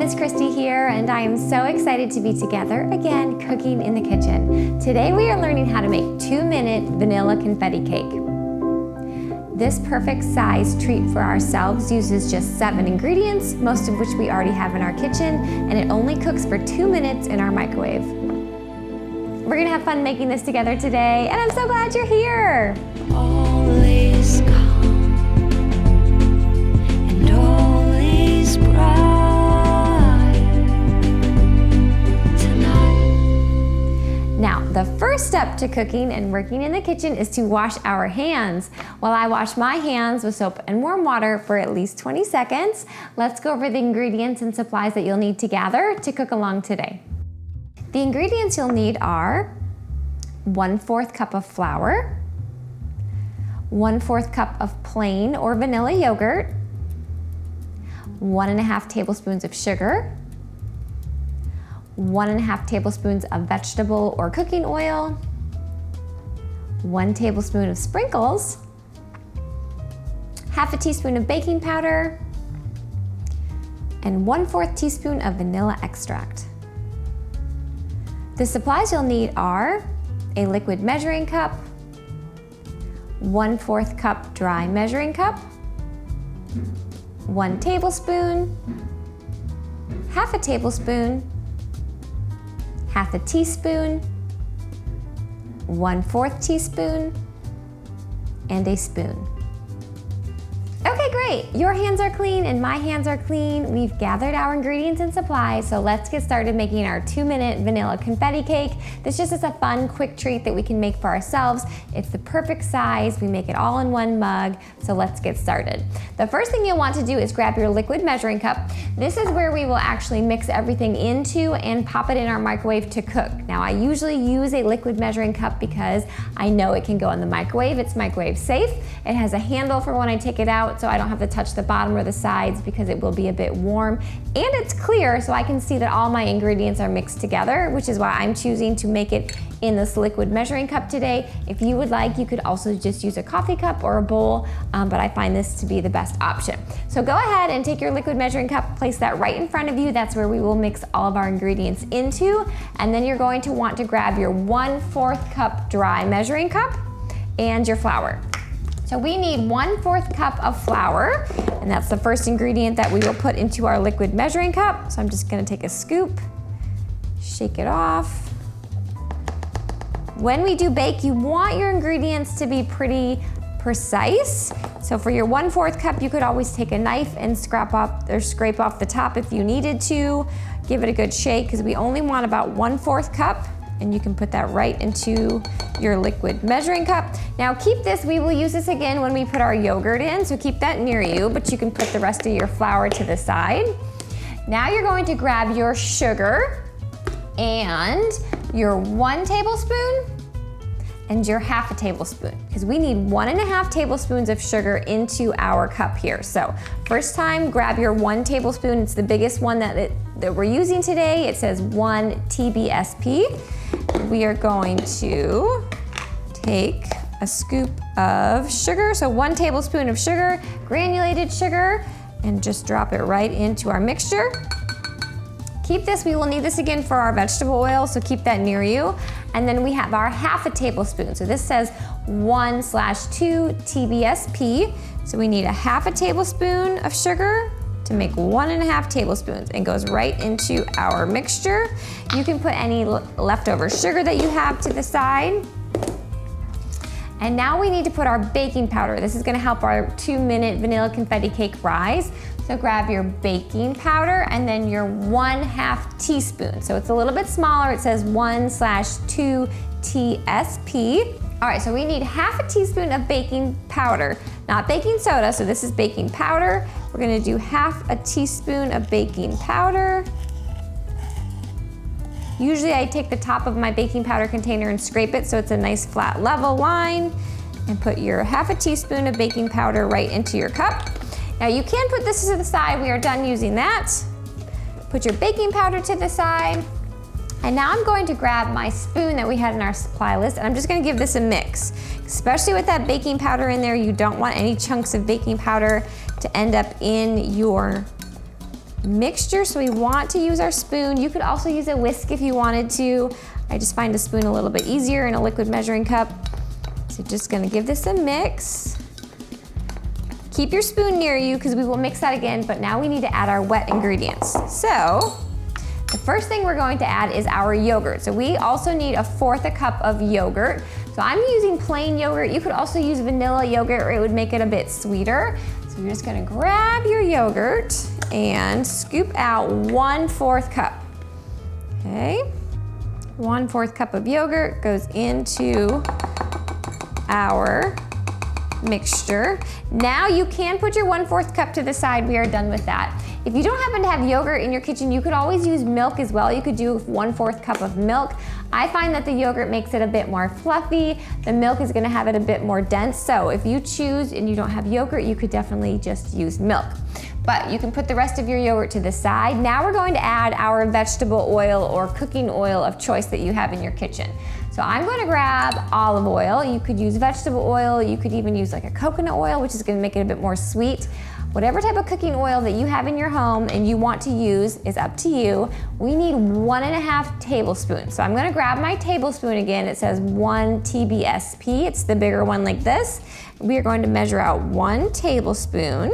it's Kristi here, and I am so excited to be together again cooking in the kitchen. Today we are learning how to make 2-minute vanilla confetti cake. This perfect size treat for ourselves uses just 7 ingredients, most of which we already have in our kitchen, and it only cooks for 2 minutes in our microwave. We're gonna have fun making this together today, and I'm so glad you're here. All is calm and all is bright tonight. Now, the first step to cooking and working in the kitchen is to wash our hands. While I wash my hands with soap and warm water for at least 20 seconds, let's go over the ingredients and supplies that you'll need to gather to cook along today. The ingredients you'll need are 1/4 cup of flour, 1/4 cup of plain or vanilla yogurt, 1½ tablespoons of sugar, 1½ tablespoons of vegetable or cooking oil, 1 tablespoon of sprinkles, 1/2 teaspoon of baking powder, and 1/4 teaspoon of vanilla extract. The supplies you'll need are a liquid measuring cup, 1/4 cup dry measuring cup, 1 tablespoon, 1/2 tablespoon, 1/2 teaspoon, 1/4 teaspoon, and a spoon. Okay, great. Your hands are clean and my hands are clean. We've gathered our ingredients and supplies, so let's get started making our 2-minute vanilla confetti cake. This just is a fun, quick treat that we can make for ourselves. It's the perfect size. We make it all in one mug, so let's get started. The first thing you'll want to do is grab your liquid measuring cup. This is where we will actually mix everything into and pop it in our microwave to cook. Now, I usually use a liquid measuring cup because I know it can go in the microwave. It's microwave safe. It has a handle for when I take it out, so I don't have to touch the bottom or the sides because it will be a bit warm. And it's clear, so I can see that all my ingredients are mixed together, which is why I'm choosing to make it in this liquid measuring cup today. If you would like, you could also just use a coffee cup or a bowl, but I find this to be the best option. So go ahead and take your liquid measuring cup, place that right in front of you. That's where we will mix all of our ingredients into. And then you're going to want to grab your 1/4 cup dry measuring cup and your flour. So we need 1/4 cup of flour, and that's the first ingredient that we will put into our liquid measuring cup. So I'm just gonna take a scoop, shake it off. When we do bake, you want your ingredients to be pretty precise. So for your 1/4 cup, you could always take a knife and scrape off the top if you needed to. Give it a good shake, because we only want about 1/4 cup. And you can put that right into your liquid measuring cup. Now keep this, we will use this again when we put our yogurt in, so keep that near you, but you can put the rest of your flour to the side. Now you're going to grab your sugar and your 1 tablespoon and your 1/2 tablespoon, because we need 1½ tablespoons of sugar into our cup here. So first time, grab your 1 tablespoon. It's the biggest one that we're using today. It says 1 TBSP. We are going to take a scoop of sugar, so 1 tablespoon of sugar, granulated sugar, and just drop it right into our mixture. Keep this, we will need this again for our vegetable oil, so keep that near you. And then we have our 1/2 tablespoon. So this says 1/2 TBSP. So we need a 1/2 tablespoon of sugar to make 1½ tablespoons, and goes right into our mixture. You can put any leftover sugar that you have to the side. And now we need to put our baking powder. This is gonna help our 2-minute vanilla confetti cake rise. So grab your baking powder and then your 1/2 teaspoon. So it's a little bit smaller. It says 1/2 TSP. All right, so we need 1/2 teaspoon of baking powder, not baking soda, so this is baking powder. We're gonna do 1/2 teaspoon of baking powder. Usually I take the top of my baking powder container and scrape it so it's a nice flat level line, and put your 1/2 teaspoon of baking powder right into your cup. Now you can put this to the side. We are done using that. Put your baking powder to the side. And now I'm going to grab my spoon that we had in our supply list, and I'm just gonna give this a mix. Especially with that baking powder in there, you don't want any chunks of baking powder to end up in your mixture, so we want to use our spoon. You could also use a whisk if you wanted to. I just find a spoon a little bit easier in a liquid measuring cup. So just gonna give this a mix. Keep your spoon near you because we will mix that again, but now we need to add our wet ingredients. So the first thing we're going to add is our yogurt. So we also need 1/4 cup of yogurt. So I'm using plain yogurt. You could also use vanilla yogurt, or it would make it a bit sweeter. So you're just gonna grab your yogurt and scoop out 1/4 cup. Okay, 1/4 cup of yogurt goes into our mixture. Now you can put your 1/4 cup to the side. We are done with that. If you don't happen to have yogurt in your kitchen, you could always use milk as well. You could do 1/4 cup of milk. I find that the yogurt makes it a bit more fluffy. The milk is gonna have it a bit more dense. So if you choose and you don't have yogurt, you could definitely just use milk. But you can put the rest of your yogurt to the side. Now we're going to add our vegetable oil or cooking oil of choice that you have in your kitchen. So I'm going to grab olive oil. You could use vegetable oil. You could even use like a coconut oil, which is going to make it a bit more sweet. Whatever type of cooking oil that you have in your home and you want to use is up to you. We need 1.5 tablespoons. So I'm going to grab my tablespoon again. It says 1 TBSP. It's the bigger one like this. We are going to measure out 1 tablespoon.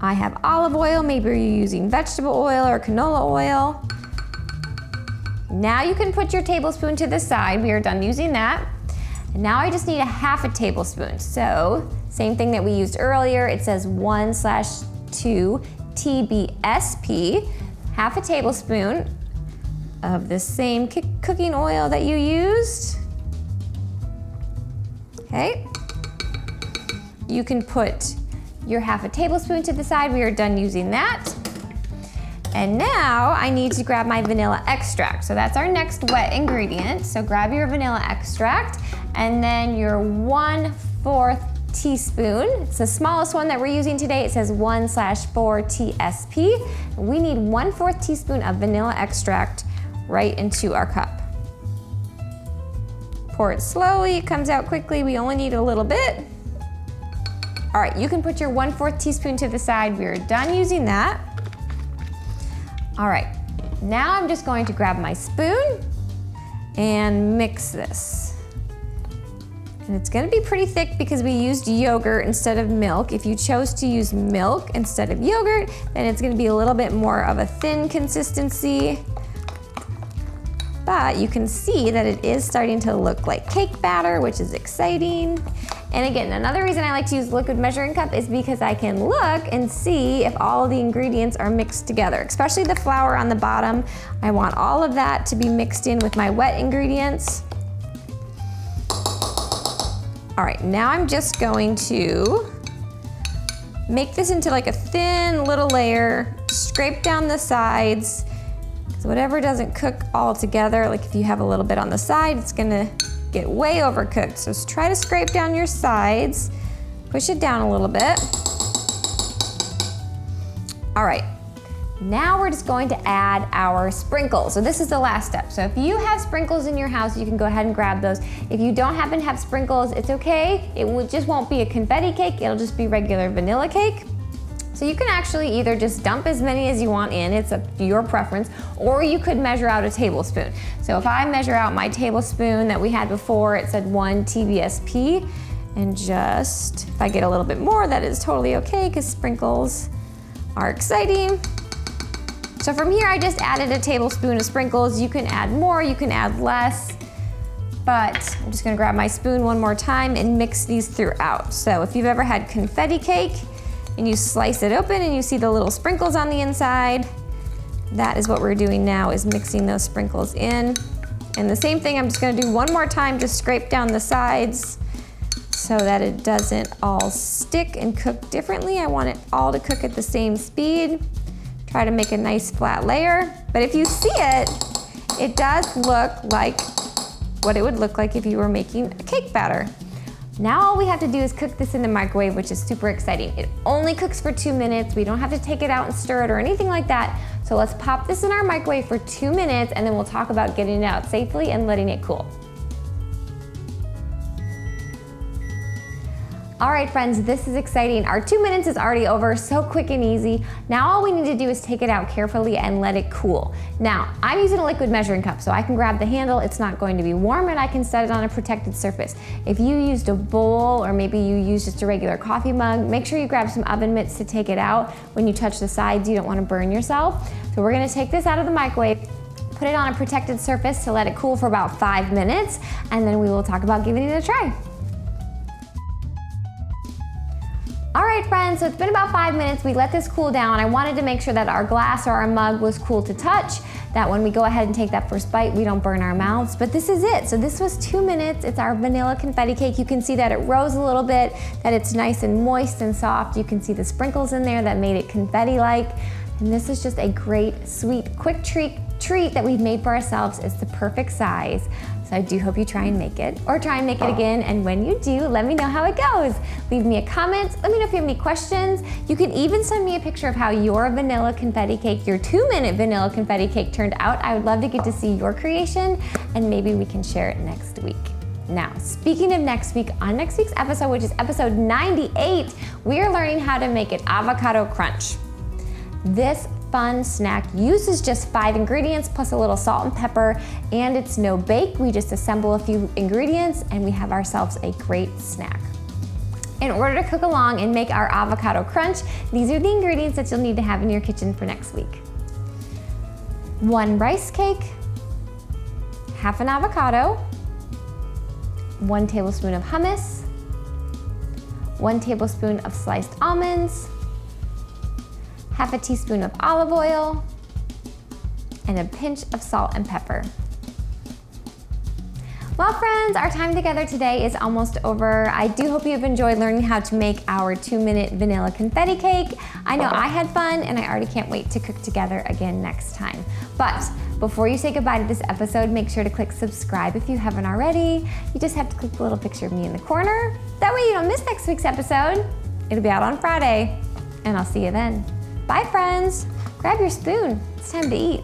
I have olive oil. Maybe you're using vegetable oil or canola oil. Now you can put your tablespoon to the side. We are done using that. And now I just need 1/2 tablespoon. So same thing that we used earlier. It says 1/2 TBSP. 1/2 tablespoon of the same cooking oil that you used. Okay. You can put your 1/2 tablespoon to the side. We are done using that. And now I need to grab my vanilla extract. So that's our next wet ingredient. So grab your vanilla extract and then your 1/4 teaspoon. It's the smallest one that we're using today. It says 1/4 TSP. We need 1/4 teaspoon of vanilla extract right into our cup. Pour it slowly, it comes out quickly. We only need a little bit. All right, you can put your 1/4 teaspoon to the side. We're done using that. All right, now I'm just going to grab my spoon and mix this. And it's gonna be pretty thick because we used yogurt instead of milk. If you chose to use milk instead of yogurt, then it's gonna be a little bit more of a thin consistency. But you can see that it is starting to look like cake batter, which is exciting. And again, another reason I like to use liquid measuring cup is because I can look and see if all of the ingredients are mixed together, especially the flour on the bottom. I want all of that to be mixed in with my wet ingredients. All right, now I'm just going to make this into like a thin little layer, scrape down the sides. So whatever doesn't cook all together, like if you have a little bit on the side, it's gonna get way overcooked. So just try to scrape down your sides, push it down a little bit. All right, now we're just going to add our sprinkles. So this is the last step. So if you have sprinkles in your house, you can go ahead and grab those. If you don't happen to have sprinkles, it's okay. Just won't be a confetti cake, it'll just be regular vanilla cake. So you can actually either just dump as many as you want in, it's up to your preference, or you could measure out a tablespoon. So if I measure out my tablespoon that we had before, it said 1 TBSP, and just, if I get a little bit more, that is totally okay, because sprinkles are exciting. So from here, I just added a tablespoon of sprinkles. You can add more, you can add less, but I'm just gonna grab my spoon one more time and mix these throughout. So if you've ever had confetti cake, and you slice it open and you see the little sprinkles on the inside, that is what we're doing now, is mixing those sprinkles in. And the same thing, I'm just gonna do one more time, just scrape down the sides so that it doesn't all stick and cook differently. I want it all to cook at the same speed. Try to make a nice flat layer. But if you see it, it does look like what it would look like if you were making a cake batter. Now all we have to do is cook this in the microwave, which is super exciting. It only cooks for 2 minutes. We don't have to take it out and stir it or anything like that. So let's pop this in our microwave for 2 minutes and then we'll talk about getting it out safely and letting it cool. All right, friends, this is exciting. Our 2 minutes is already over, so quick and easy. Now all we need to do is take it out carefully and let it cool. Now, I'm using a liquid measuring cup, so I can grab the handle. It's not going to be warm, and I can set it on a protected surface. If you used a bowl, or maybe you used just a regular coffee mug, make sure you grab some oven mitts to take it out. When you touch the sides, you don't want to burn yourself. So we're gonna take this out of the microwave, put it on a protected surface to let it cool for about 5 minutes, and then we will talk about giving it a try. All right, friends, so it's been about 5 minutes. We let this cool down. I wanted to make sure that our glass or our mug was cool to touch, that when we go ahead and take that first bite, we don't burn our mouths, but this is it. So this was 2 minutes. It's our vanilla confetti cake. You can see that it rose a little bit, that it's nice and moist and soft. You can see the sprinkles in there that made it confetti-like. And this is just a great, sweet, quick treat that we've made for ourselves. It's the perfect size. So I do hope you try and make it, or try and make it again. And when you do, let me know how it goes. Leave me a comment. Let me know if you have any questions. You can even send me a picture of how your vanilla confetti cake, your 2-minute vanilla confetti cake turned out. I would love to get to see your creation, and maybe we can share it next week. Now, speaking of next week, on next week's episode, which is episode 98, we are learning how to make an avocado crunch. This fun snack uses just 5 ingredients plus a little salt and pepper, and it's no bake. We just assemble a few ingredients and we have ourselves a great snack. In order to cook along and make our avocado crunch, these are the ingredients that you'll need to have in your kitchen for next week. 1 rice cake, half an avocado, 1 tablespoon of hummus, 1 tablespoon of sliced almonds, half a teaspoon of olive oil, and a pinch of salt and pepper. Well, friends, our time together today is almost over. I do hope you've enjoyed learning how to make our 2-minute vanilla confetti cake. I know I had fun, and I already can't wait to cook together again next time. But before you say goodbye to this episode, make sure to click subscribe if you haven't already. You just have to click the little picture of me in the corner. That way you don't miss next week's episode. It'll be out on Friday, and I'll see you then. Bye, friends. Grab your spoon. It's time to eat.